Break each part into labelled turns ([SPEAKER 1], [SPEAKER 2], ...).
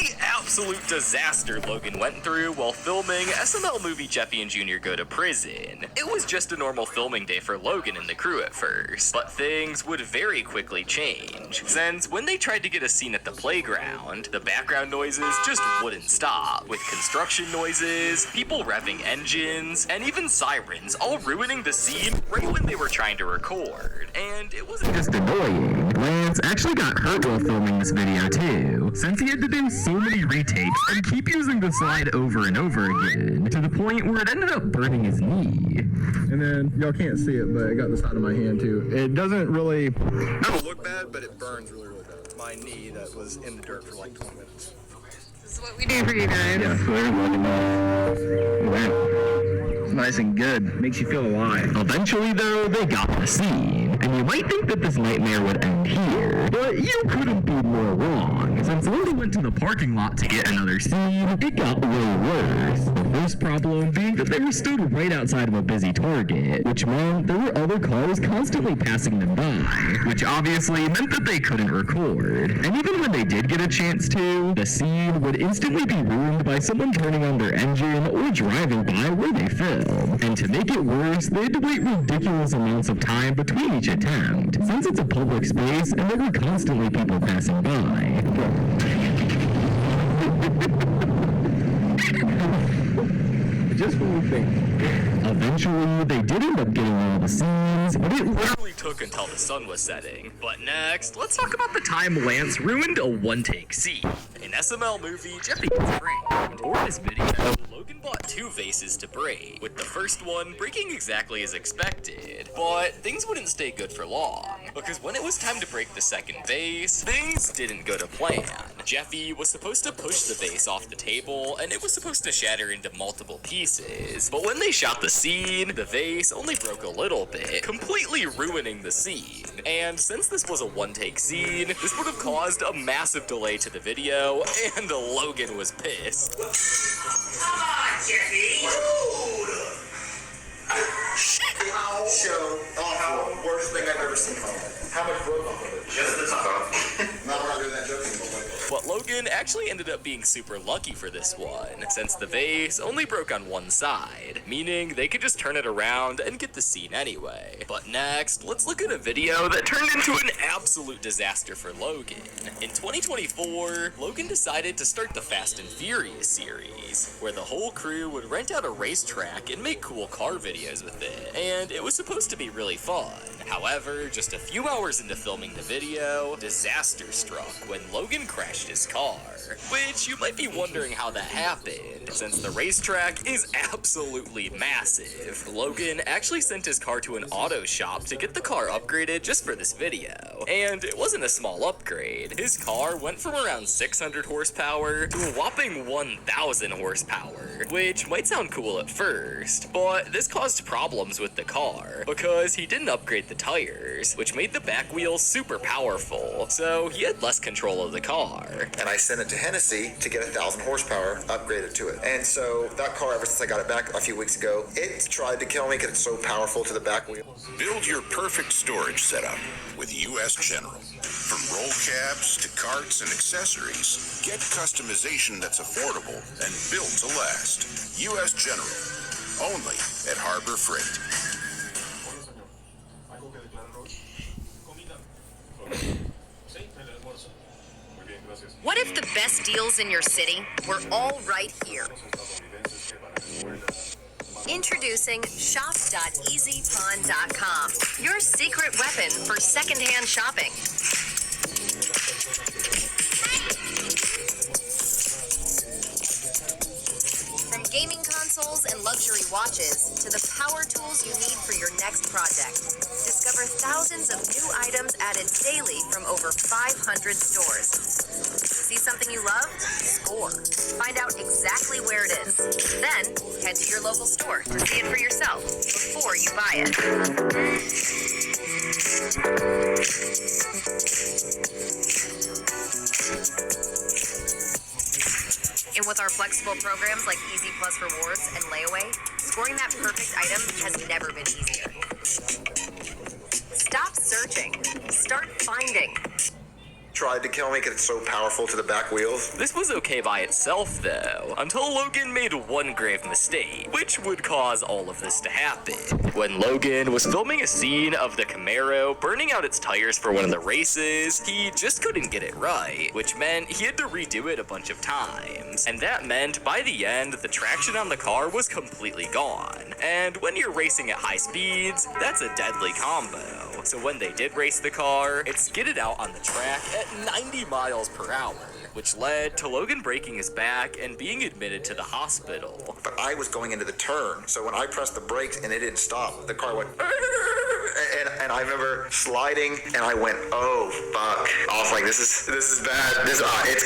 [SPEAKER 1] the absolute disaster Logan went through while filming SML movie Jeffy and Jr. Go to Prison. It was just a normal filming day for Logan and the crew at first, but things would very quickly change, since when they tried to get a scene at the playground, the background noises just wouldn't stop, with construction noises, people revving engines, and even sirens all ruining the scene right when they were trying to record. And it wasn't just annoying. Lance actually got hurt while filming this video too, since he had to do so many retakes and keep using the slide over and over again, to the point where it ended up burning his knee.
[SPEAKER 2] And then, y'all can't see it, but it got the side of my hand too. It doesn't really look bad, but it burns really, really bad. My knee that was in the dirt for like 20 minutes.
[SPEAKER 3] This is what we do for you guys.
[SPEAKER 2] Yeah, it's nice and good. Makes you feel alive.
[SPEAKER 1] Eventually, though, they got the scene. And you might think that this nightmare would end here, but you couldn't be more wrong, since when they went to the parking lot to get another scene, it got way worse. The first problem being that they were stood right outside of a busy Target, which meant there were other cars constantly passing them by, which obviously meant that they couldn't record. And even when they did get a chance to, the scene would instantly be ruined by someone turning on their engine or driving by where they filmed. And to make it worse, they had to wait ridiculous amounts of time between each attempt, since it's a public space and there were constantly people passing by.
[SPEAKER 2] Just when we think.
[SPEAKER 1] Eventually, they did end up getting all the scenes, but it literally took until the sun was setting. But next, let's talk about the time Lance ruined a one-take scene. In SML movie Jeffy Gets Framed, for this video, Logan bought 2 vases to break, with the first one breaking exactly as expected. But things wouldn't stay good for long, because when it was time to break the second vase, things didn't go to plan. Jeffy was supposed to push the vase off the table, and it was supposed to shatter into multiple pieces. But when they shot the scene, the vase only broke a little bit, completely ruining the scene. And since this was a one-take scene, this would have caused a massive delay to the video, and Logan was pissed.
[SPEAKER 4] Come on, Jeffy!
[SPEAKER 5] Show awful. Worst thing I've ever seen. How much broke off of it?
[SPEAKER 4] Just the top.
[SPEAKER 5] No, we're not doing that joke anymore.
[SPEAKER 1] But Logan actually ended up being super lucky for this one, since the vase only broke on one side, meaning they could just turn it around and get the scene anyway. But next, let's look at a video that turned into an absolute disaster for Logan. In 2024, Logan decided to start the Fast and Furious series, where the whole crew would rent out a racetrack and make cool car videos with it, and it was supposed to be really fun. However, just a few hours into filming the video, disaster struck when Logan crashed his car. Which you might be wondering how that happened, since the racetrack is absolutely massive. Logan actually sent his car to an auto shop to get the car upgraded just for this video. And it wasn't a small upgrade. His car went from around 600 horsepower to a whopping 1,000 horsepower, which might sound cool at first, but this caused problems with the car, because he didn't upgrade the tires, which made the back wheels super powerful, so he had less control of the car.
[SPEAKER 5] And I sent it to Hennessy to get 1,000 horsepower upgraded to it. And so that car, ever since I got it back a few weeks ago, it tried to kill me because it's so powerful to the back wheel.
[SPEAKER 6] Build your perfect storage setup with U.S. General. From roll cabs to carts and accessories, get customization that's affordable and built to last. U.S. General, only at Harbor Freight.
[SPEAKER 3] What if the best deals in your city were all right here? Introducing shop.easypawn.com, your secret weapon for secondhand shopping. From gaming consoles and luxury watches to the power tools you need for your next project. Discover thousands of new items added daily from over 500 stores. See something you love? Score. Find out exactly where it is. Then, head to your local store to see it for yourself before you buy it. And with our flexible programs like Easy Plus Rewards and Layaway, scoring that perfect item has never been easier. Stop searching. Start finding.
[SPEAKER 5] tried to kill me because it's so powerful to the back wheels.
[SPEAKER 1] This was okay by itself, though, until Logan made one grave mistake, which would cause all of this to happen. When Logan was filming a scene of the Camaro burning out its tires for one of the races, he just couldn't get it right, which meant he had to redo it a bunch of times. And that meant by the end, the traction on the car was completely gone. And when you're racing at high speeds, that's a deadly combo. So when they did race the car, it skidded out on the track at 90 miles per hour, which led to Logan breaking his back and being admitted to the hospital.
[SPEAKER 5] But I was going into the turn, so when I pressed the brakes and it didn't stop, the car went and I remember sliding and I went, oh fuck. I was like, this is bad.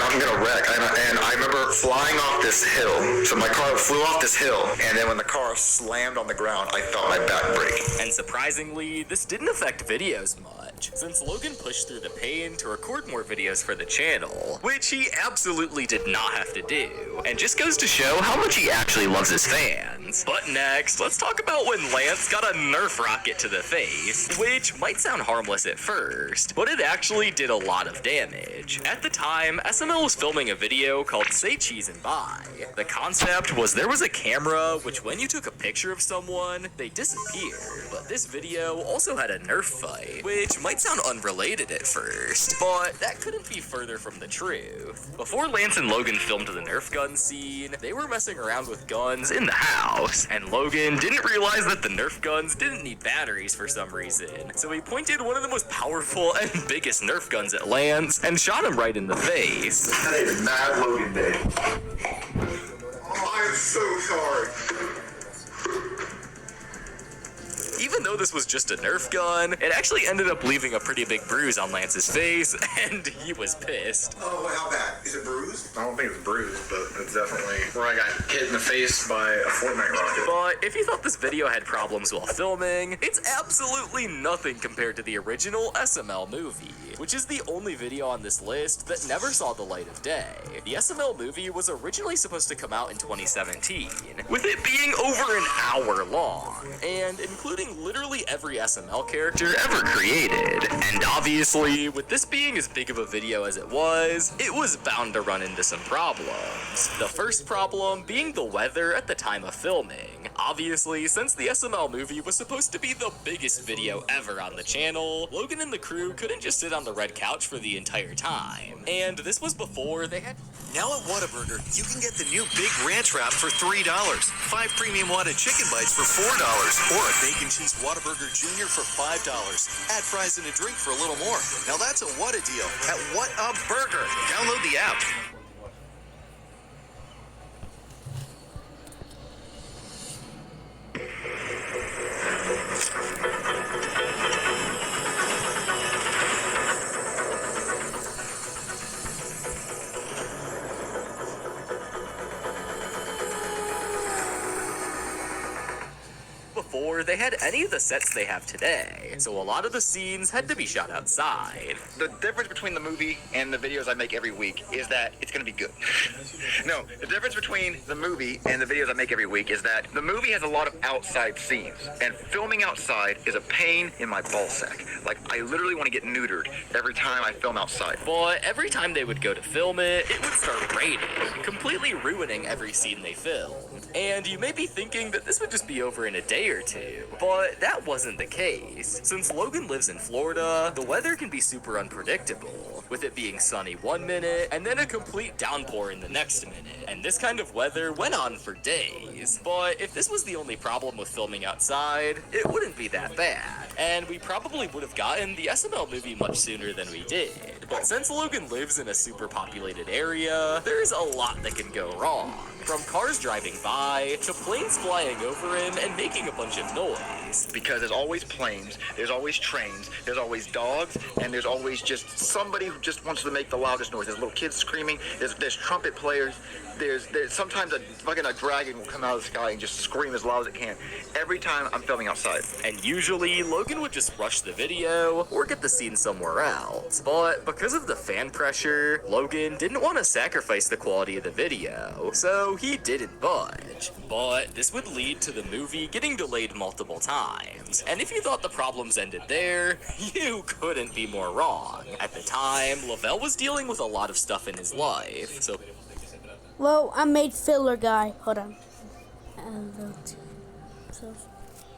[SPEAKER 5] I'm gonna wreck. And I remember flying off this hill. So my car flew off this hill, and then when the car slammed on the ground, I felt my back break.
[SPEAKER 1] And surprisingly, this didn't affect videos much, since Logan pushed through the pain to record more videos for the channel, which he absolutely did not have to do, and just goes to show how much he actually loves his fans. But next, let's talk about when Lance got a Nerf rocket to the face, which might sound harmless at first, but it actually did a lot of damage. At the time, SML was filming a video called Say Cheese and Bye. The concept was there was a camera, which when you took a picture of someone, they disappeared, but this video also had a Nerf fight, which might sound unrelated at first, but that couldn't be further from the truth. Before Lance and Logan filmed the Nerf gun scene, they were messing around with guns in the house, and Logan didn't realize that the Nerf guns didn't need batteries for some reason, so he pointed one of the most powerful and biggest Nerf guns at Lance and shot him right in the face.
[SPEAKER 5] That is mad Logan Day. Oh, I am so sorry.
[SPEAKER 1] Even though this was just a Nerf gun, it actually ended up leaving a pretty big bruise on Lance's face, and he was pissed.
[SPEAKER 5] Oh, how bad? Is it bruised?
[SPEAKER 2] I don't think it's bruised, but it's definitely where I got hit in the face by a Fortnite rocket.
[SPEAKER 1] But if you thought this video had problems while filming, it's absolutely nothing compared to the original SML movie, which is the only video on this list that never saw the light of day. The SML movie was originally supposed to come out in 2017, with it being over an hour long, and including literally every SML character ever created. And obviously, with this being as big of a video as it was bound to run into some problems. The first problem being the weather at the time of filming. Obviously, since the SML movie was supposed to be the biggest video ever on the channel, Logan and the crew couldn't just sit on the red couch for the entire time. And this was before they had...
[SPEAKER 7] Now at Whataburger, you can get the new Big Ranch Wrap for $3, 5 premium Whata chicken bites for $4, or a bacon cheese Whataburger Jr. for $5. Add fries and a drink for a little more. Now that's a Whata deal at Whataburger. Download the app.
[SPEAKER 1] Before they had any of the sets they have today, so a lot of the scenes had to be shot outside.
[SPEAKER 8] The difference between the movie and the videos I make every week is that it's going to be good. No, the difference between the movie and the videos I make every week is that the movie has a lot of outside scenes, and filming outside is a pain in my ballsack. Like, I literally want to get neutered every time I film outside.
[SPEAKER 1] But every time they would go to film it, it would start raining, completely ruining every scene they filmed. And you may be thinking that this would just be over in a day or two, but that wasn't the case. Since Logan lives in Florida, the weather can be super unpredictable, with it being sunny one minute and then a complete downpour in the next minute. And this kind of weather went on for days. But if this was the only problem with filming outside, it wouldn't be that bad. And we probably would have gotten the SML movie much sooner than we did. But since Logan lives in a super populated area, there's a lot that can go wrong. From cars driving by, to planes flying over him and making a bunch of noise.
[SPEAKER 8] Because there's always planes, there's always trains, there's always dogs, and there's always just somebody who just wants to make the loudest noise. There's little kids screaming, there's trumpet players, there's sometimes a dragon will come out of the sky and just scream as loud as it can. Every time I'm filming outside.
[SPEAKER 1] And usually, Logan would just rush the video or get the scene somewhere else. But because of the fan pressure, Logan didn't want to sacrifice the quality of the video. So he didn't budge. But this would lead to the movie getting delayed multiple times. And if you thought the problems ended there, you couldn't be more wrong. At the time, Lavelle was dealing with a lot of stuff in his life, so
[SPEAKER 9] Well, I made filler guy. Hold on. So,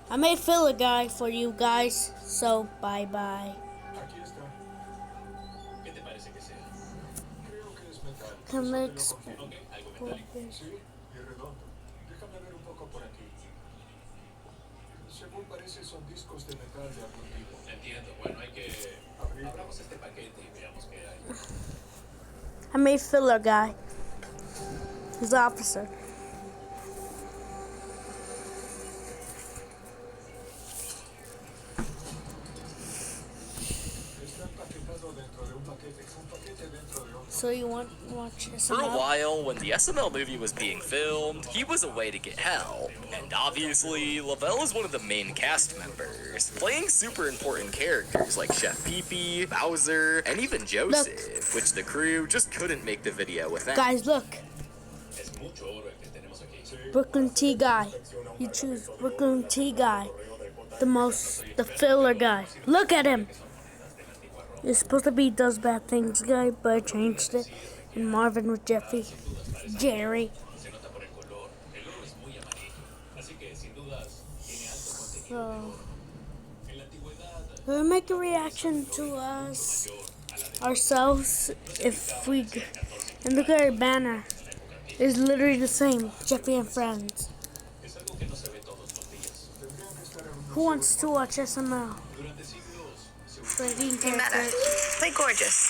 [SPEAKER 9] I made filler guy for you guys. So bye bye. Can I I made filler guy. He's the officer. So you want to watch SML?
[SPEAKER 1] for a while, when the SML movie was being filmed, he was away to get help. And obviously, Lavelle is one of the main cast members, playing super important characters like Chef Pee-Pee, Bowser, and even Joseph, which the crew just couldn't make the video without.
[SPEAKER 9] Guys, look. Brooklyn T guy. You choose Brooklyn T guy. The filler guy. Look at him. It's supposed to be does bad things guy, but I changed it. And Marvin with Jeffy. Jerry. So we'll make a reaction to us ourselves if we and look at our banner. It's literally the same. Jeffy and Friends. Who wants to watch SML?
[SPEAKER 3] Hey, Meta, play gorgeous.